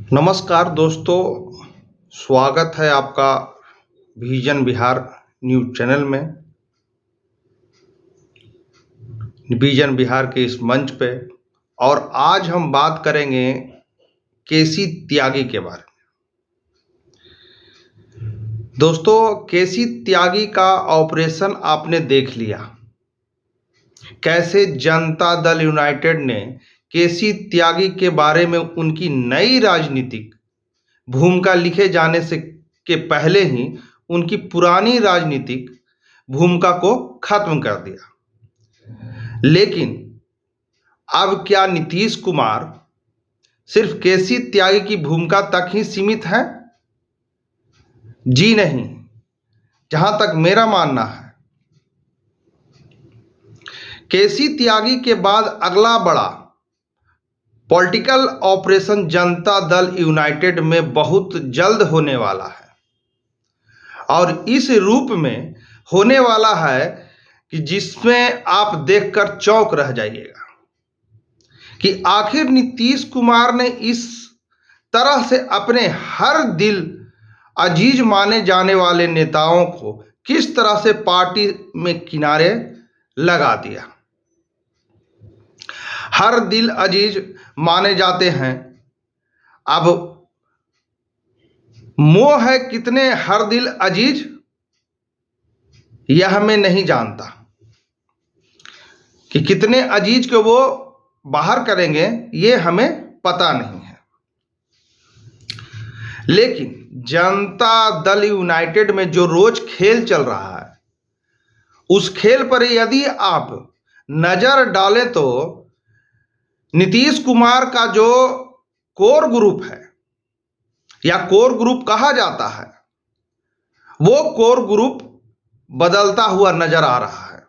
नमस्कार दोस्तों, स्वागत है आपका विजन बिहार न्यूज़ चैनल में। विजन बिहार के इस मंच पे और आज हम बात करेंगे केसी त्यागी के बारे में। दोस्तों, केसी त्यागी का ऑपरेशन आपने देख लिया, कैसे जनता दल यूनाइटेड ने केसी त्यागी के बारे में उनकी नई राजनीतिक भूमिका लिखे जाने से के पहले ही उनकी पुरानी राजनीतिक भूमिका को खत्म कर दिया। लेकिन अब क्या नीतीश कुमार सिर्फ केसी त्यागी की भूमिका तक ही सीमित है? जी नहीं। जहां तक मेरा मानना है, केसी त्यागी के बाद अगला बड़ा political operation Janata Dal United में बहुत जल्द होने वाला है और इस रूप में होने वाला है कि जिसमें आप देखकर चौंक रह जाइएगा कि आखिर नीतीश कुमार ने इस तरह से अपने हर दिल अजीज माने जाने वाले नेताओं को किस तरह से पार्टी में किनारे लगा दिया। हर दिल अजीज माने जाते हैं, अब मोह है कितने हर दिल अजीज यह मैं नहीं जानता कि कितने अजीज को वो बाहर करेंगे, ये हमें पता नहीं है। लेकिन जनता दल यूनाइटेड में जो रोज खेल चल रहा है, उस खेल पर यदि आप नजर डालें तो नीतीश कुमार का जो कोर ग्रुप है या कोर ग्रुप कहा जाता है, वो कोर ग्रुप बदलता हुआ नजर आ रहा है।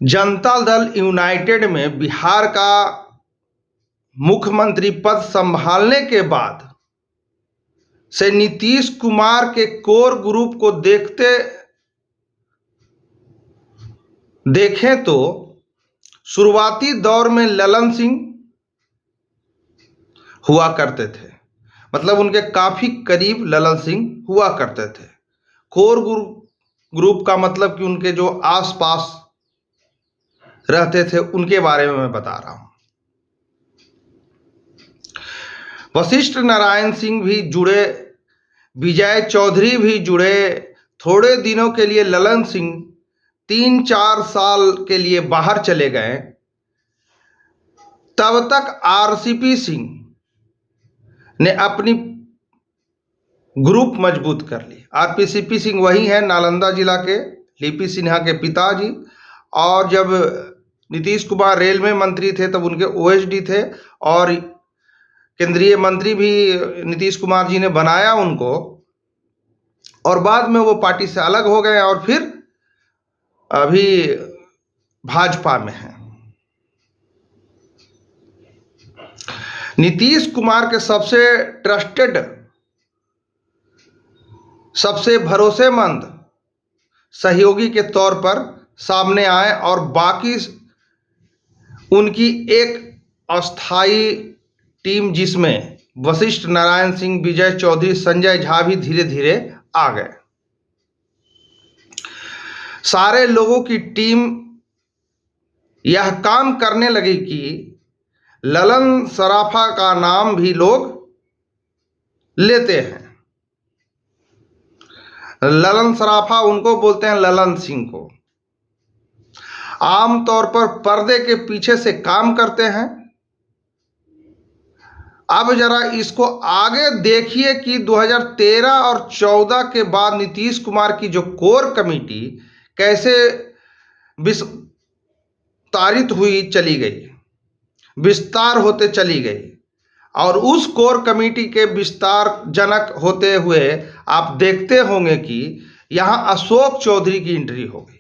जनता दल यूनाइटेड में बिहार का मुख्यमंत्री पद संभालने के बाद से नीतीश कुमार के कोर ग्रुप को देखें तो शुरुआती दौर में ललन सिंह हुआ करते थे, मतलब उनके काफी करीब ललन सिंह हुआ करते थे। कोर ग्रुप का मतलब कि उनके जो आसपास रहते थे उनके बारे में मैं बता रहा हूं। वशिष्ठ नारायण सिंह भी जुड़े, विजय चौधरी भी जुड़े। थोड़े दिनों के लिए ललन सिंह 3-4 साल के लिए बाहर चले गए। तब तक आरसीपी सिंह ने अपनी ग्रुप मजबूत कर ली। आरसीपी सिंह वही है नालंदा जिला के लिपि सिन्हा के पिताजी, और जब नीतीश कुमार रेल में मंत्री थे तब उनके ओएसडी थे और केंद्रीय मंत्री भी नीतीश कुमार जी ने बनाया उनको, और बाद में वो पार्टी से अलग हो गए और फिर अभी भाजपा में हैं। नीतीश कुमार के सबसे ट्रस्टेड, सबसे भरोसेमंद सहयोगी के तौर पर सामने आए और बाकी उनकी एक अस्थाई टीम जिसमें वशिष्ठ नारायण सिंह, विजय चौधरी, संजय झा भी धीरे धीरे आ गए। सारे लोगों की टीम यह काम करने लगी कि ललन सराफा का नाम भी लोग लेते हैं। ललन सराफा उनको बोलते हैं, ललन सिंह को। आमतौर पर पर्दे के पीछे से काम करते हैं। अब जरा इसको आगे देखिए कि 2013 और 14 के बाद नीतीश कुमार की जो कोर कमेटी कैसे विस्तारित हुई चली गई, विस्तार होते चली गई, और उस कोर कमेटी के विस्तार जनक होते हुए आप देखते होंगे कि यहां अशोक चौधरी की एंट्री हो गई।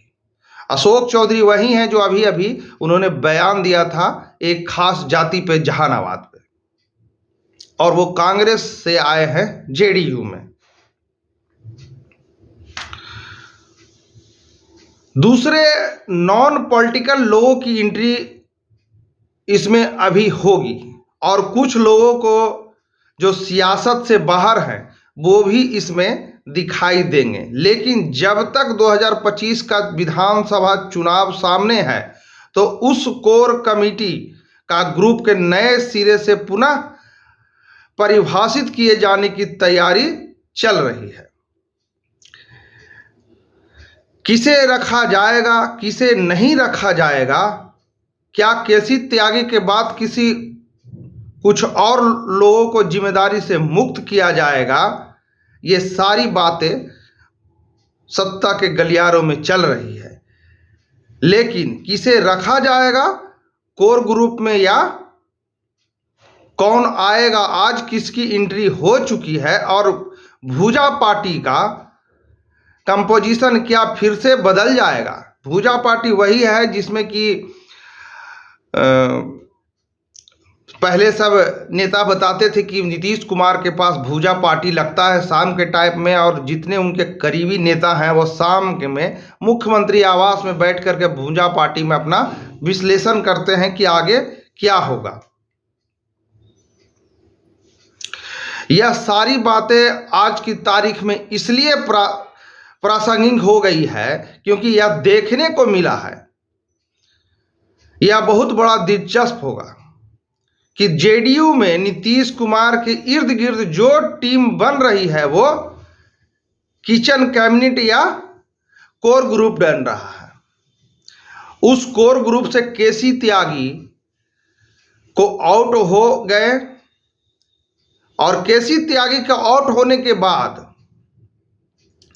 अशोक चौधरी वही हैं जो अभी अभी उन्होंने बयान दिया था एक खास जाति पे, जहानाबाद पे, और वो कांग्रेस से आए हैं जेडीयू में। दूसरे नॉन पॉलिटिकल लोगों की एंट्री इसमें अभी होगी, और कुछ लोगों को जो सियासत से बाहर हैं वो भी इसमें दिखाई देंगे। लेकिन जब तक 2025 का विधानसभा चुनाव सामने है तो उस कोर कमेटी का ग्रुप के नए सिरे से पुनः परिभाषित किए जाने की तैयारी चल रही है। किसे रखा जाएगा, किसे नहीं रखा जाएगा, क्या केसी त्यागी के बाद कुछ और लोगों को जिम्मेदारी से मुक्त किया जाएगा, ये सारी बातें सत्ता के गलियारों में चल रही है। लेकिन किसे रखा जाएगा कोर ग्रुप में या कौन आएगा, आज किसकी एंट्री हो चुकी है, और भूजा पार्टी का कंपोजिशन क्या फिर से बदल जाएगा। भूजा पार्टी वही है जिसमें कि पहले सब नेता बताते थे कि नीतीश कुमार के पास भूजा पार्टी लगता है शाम के टाइम में, और जितने उनके करीबी नेता हैं वो शाम के में मुख्यमंत्री आवास में बैठ करके भूजा पार्टी में अपना विश्लेषण करते हैं कि आगे क्या होगा। यह सारी बातें आज की तारीख में इसलिए प्रासंगिक हो गई है क्योंकि यह देखने को मिला है, यह बहुत बड़ा दिलचस्प होगा कि जेडीयू में नीतीश कुमार के इर्द गिर्द जो टीम बन रही है वो किचन कैबिनेट या कोर ग्रुप बन रहा है। उस कोर ग्रुप से केसी त्यागी को आउट हो गए, और केसी त्यागी के आउट होने के बाद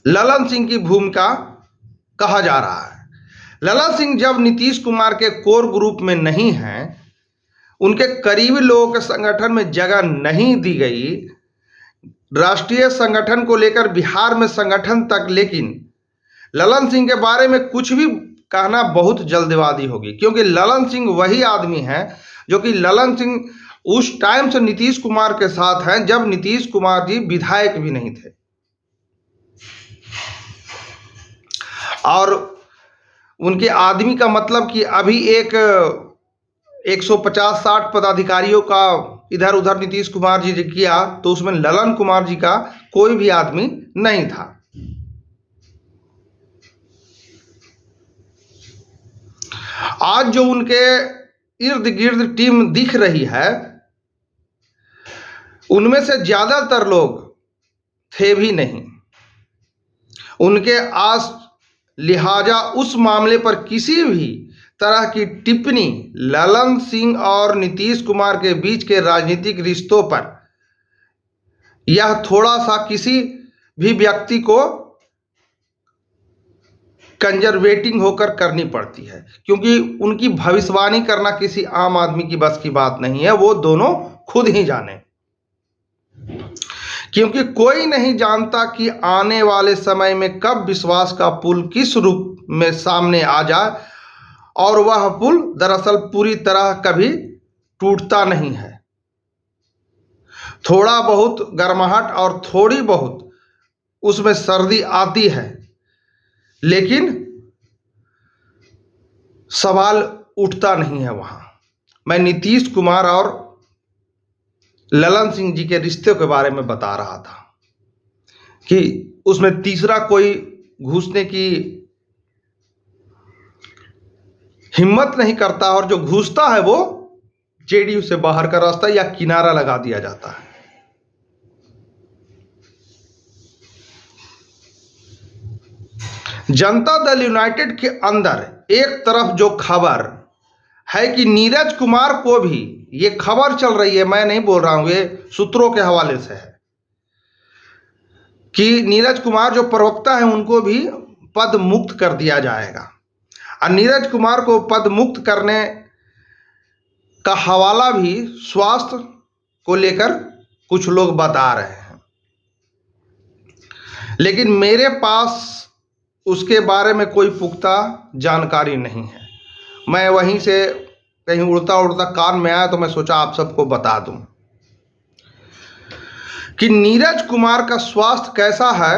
ललन सिंह की भूमिका कहा जा रहा है। ललन सिंह जब नीतीश कुमार के कोर ग्रुप में नहीं हैं, उनके करीबी लोगों के संगठन में जगह नहीं दी गई, राष्ट्रीय संगठन को लेकर बिहार में संगठन तक, लेकिन ललन सिंह के बारे में कुछ भी कहना बहुत जल्दबाजी होगी, क्योंकि ललन सिंह वही आदमी है जो कि ललन सिंह उस टाइम से नीतीश कुमार के साथ हैं जब नीतीश कुमार जी विधायक भी नहीं थे, और उनके आदमी का मतलब कि अभी 150-60 पदाधिकारियों का इधर उधर नीतीश कुमार जी ने किया तो उसमें ललन कुमार जी का कोई भी आदमी नहीं था। आज जो उनके इर्द गिर्द टीम दिख रही है उनमें से ज्यादातर लोग थे भी नहीं उनके आस, लिहाजा उस मामले पर किसी भी तरह की टिप्पणी ललन सिंह और नीतीश कुमार के बीच के राजनीतिक रिश्तों पर यह थोड़ा सा किसी भी व्यक्ति को कंजर्वेटिंग होकर करनी पड़ती है, क्योंकि उनकी भविष्यवाणी करना किसी आम आदमी की बस की बात नहीं है, वो दोनों खुद ही जाने, क्योंकि कोई नहीं जानता कि आने वाले समय में कब विश्वास का पुल किस रूप में सामने आ जाए, और वह पुल दरअसल पूरी तरह कभी टूटता नहीं है। थोड़ा बहुत गर्माहट और थोड़ी बहुत उसमें सर्दी आती है, लेकिन सवाल उठता नहीं है वहां। मैं नीतीश कुमार और ललन सिंह जी के रिश्ते के बारे में बता रहा था कि उसमें तीसरा कोई घुसने की हिम्मत नहीं करता, और जो घुसता है वो जेडीयू से बाहर का रास्ता या किनारा लगा दिया जाता है। जनता दल यूनाइटेड के अंदर एक तरफ जो खबर है कि नीरज कुमार को भी, ये खबर चल रही है, मैं नहीं बोल रहा हूं, ये सूत्रों के हवाले से है कि नीरज कुमार जो प्रवक्ता है उनको भी पद मुक्त कर दिया जाएगा। और नीरज कुमार को पद मुक्त करने का हवाला भी स्वास्थ्य को लेकर कुछ लोग बता रहे हैं, लेकिन मेरे पास उसके बारे में कोई पुख्ता जानकारी नहीं है। मैं वहीं से कहीं उड़ता उड़ता कान में आया तो मैं सोचा आप सबको बता दूं कि नीरज कुमार का स्वास्थ्य कैसा है।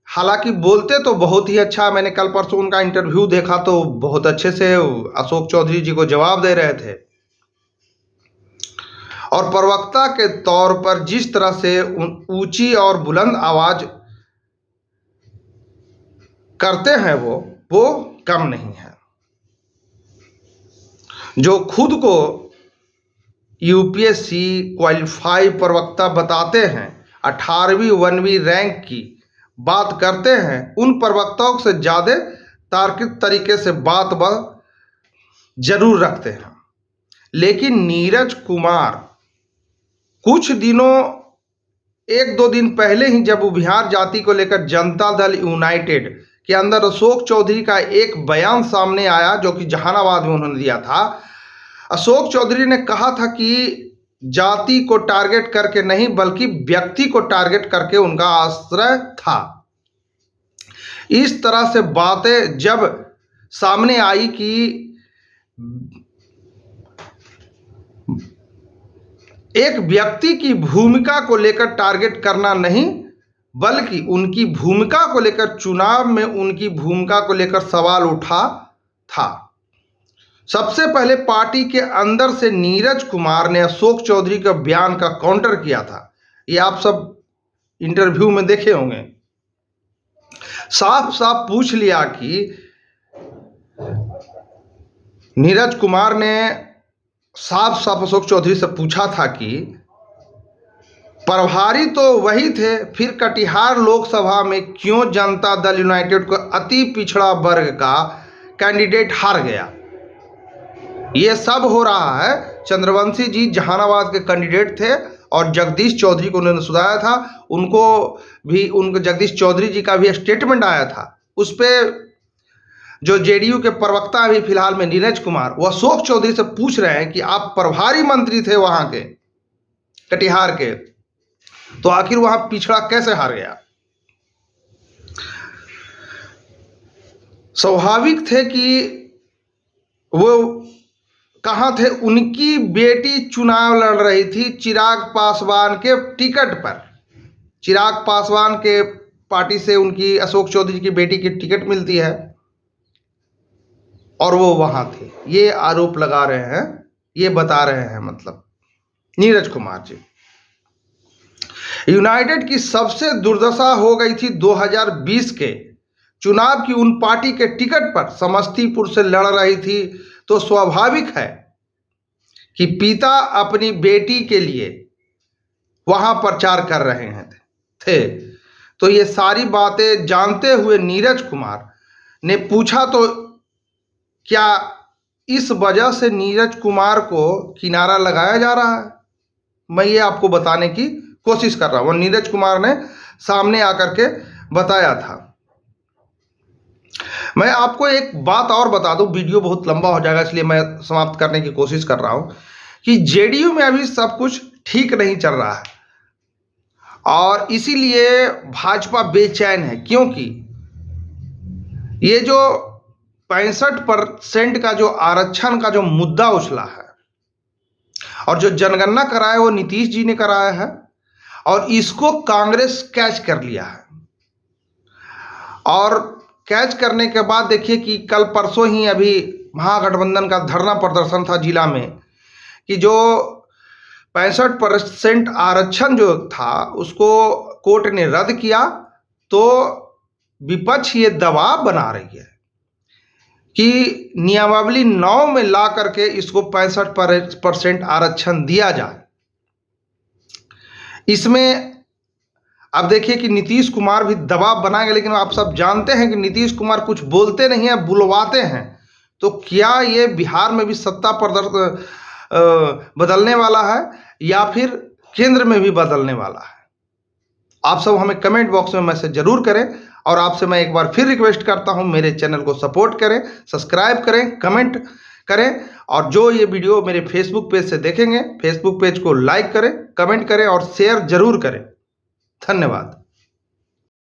हालांकि बोलते तो बहुत ही अच्छा, मैंने कल परसों उनका इंटरव्यू देखा तो बहुत अच्छे से अशोक चौधरी जी को जवाब दे रहे थे, और प्रवक्ता के तौर पर जिस तरह से ऊंची और बुलंद आवाज करते हैं वो कम नहीं है। जो खुद को यूपीएससी क्वालिफाई प्रवक्ता बताते हैं, 18वीं 1वीं रैंक की बात करते हैं, उन प्रवक्ताओं से ज़्यादा तार्किक तरीके से बात जरूर रखते हैं। लेकिन नीरज कुमार कुछ दिनों 1-2 दिन पहले ही जब बिहार जाति को लेकर जनता दल यूनाइटेड के अंदर अशोक चौधरी का एक बयान सामने आया जो कि जहानाबाद में उन्होंने दिया था। अशोक चौधरी ने कहा था कि जाति को टारगेट करके नहीं बल्कि व्यक्ति को टारगेट करके उनका आश्रय था। इस तरह से बातें जब सामने आई कि एक व्यक्ति की भूमिका को लेकर टारगेट करना नहीं बल्कि उनकी भूमिका को लेकर, चुनाव में उनकी भूमिका को लेकर सवाल उठा था। सबसे पहले पार्टी के अंदर से नीरज कुमार ने अशोक चौधरी के बयान का काउंटर किया था। ये आप सब इंटरव्यू में देखे होंगे। साफ साफ पूछ लिया कि नीरज कुमार ने साफ साफ अशोक चौधरी से पूछा था कि प्रभारी तो वही थे, फिर कटिहार लोकसभा में क्यों जनता दल यूनाइटेड को अति पिछड़ा वर्ग का कैंडिडेट हार गया। ये सब हो रहा है। चंद्रवंशी जी जहानाबाद के कैंडिडेट थे और जगदीश चौधरी को उन्होंने सुधारा था। उनको जगदीश चौधरी जी का भी स्टेटमेंट आया था। उस पर जो जेडीयू के प्रवक्ता अभी फिलहाल में नीरज कुमार, वो अशोक चौधरी से पूछ रहे हैं कि आप प्रभारी मंत्री थे वहां के कटिहार के, तो आखिर वहां पिछड़ा कैसे हार गया। स्वाभाविक थे कि वो कहां थे। उनकी बेटी चुनाव लड़ रही थी चिराग पासवान के टिकट पर। चिराग पासवान के पार्टी से उनकी अशोक चौधरी की बेटी की टिकट मिलती है और वो वहां थे। ये आरोप लगा रहे हैं, ये बता रहे हैं मतलब नीरज कुमार जी। यूनाइटेड की सबसे दुर्दशा हो गई थी 2020 के चुनाव की। उन पार्टी के टिकट पर समस्तीपुर से लड़ रही थी, तो स्वाभाविक है कि पिता अपनी बेटी के लिए वहां प्रचार कर रहे थे। तो ये सारी बातें जानते हुए नीरज कुमार ने पूछा, तो क्या इस वजह से नीरज कुमार को किनारा लगाया जा रहा है? मैं ये आपको बताने की कोशिश कर रहा हूं। नीरज कुमार ने सामने आकर के बताया था। मैं आपको एक बात और बता दूं, वीडियो बहुत लंबा हो जाएगा इसलिए मैं समाप्त करने की कोशिश कर रहा हूं कि जेडीयू में अभी सब कुछ ठीक नहीं चल रहा है और इसीलिए भाजपा बेचैन है, क्योंकि ये जो 65% का जो आरक्षण का जो मुद्दा उछला है और जो जनगणना कराया वो नीतीश जी ने कराया है और इसको कांग्रेस कैच कर लिया है। और कैच करने के बाद देखिए कि कल परसों ही अभी महागठबंधन का धरना प्रदर्शन था जिला में कि जो 65% आरक्षण जो था उसको कोर्ट ने रद्द किया। तो विपक्ष ये दबाव बना रही है कि नियमावली 9 में ला करके इसको 65% आरक्षण दिया जाए। इसमें अब देखिए कि नीतीश कुमार भी दबाव बनाएंगे, लेकिन आप सब जानते हैं कि नीतीश कुमार कुछ बोलते नहीं हैं, बुलवाते हैं। तो क्या ये बिहार में भी सत्ता बदलने वाला है या फिर केंद्र में भी बदलने वाला है? आप सब हमें कमेंट बॉक्स में मैसेज जरूर करें और आपसे मैं एक बार फिर रिक्वेस्ट करता हूं, मेरे चैनल को सपोर्ट करें, सब्सक्राइब करें, कमेंट करें और जो ये वीडियो मेरे फेसबुक पेज से देखेंगे, फेसबुक पेज को लाइक करें, कमेंट करें और शेयर जरूर करें। धन्यवाद।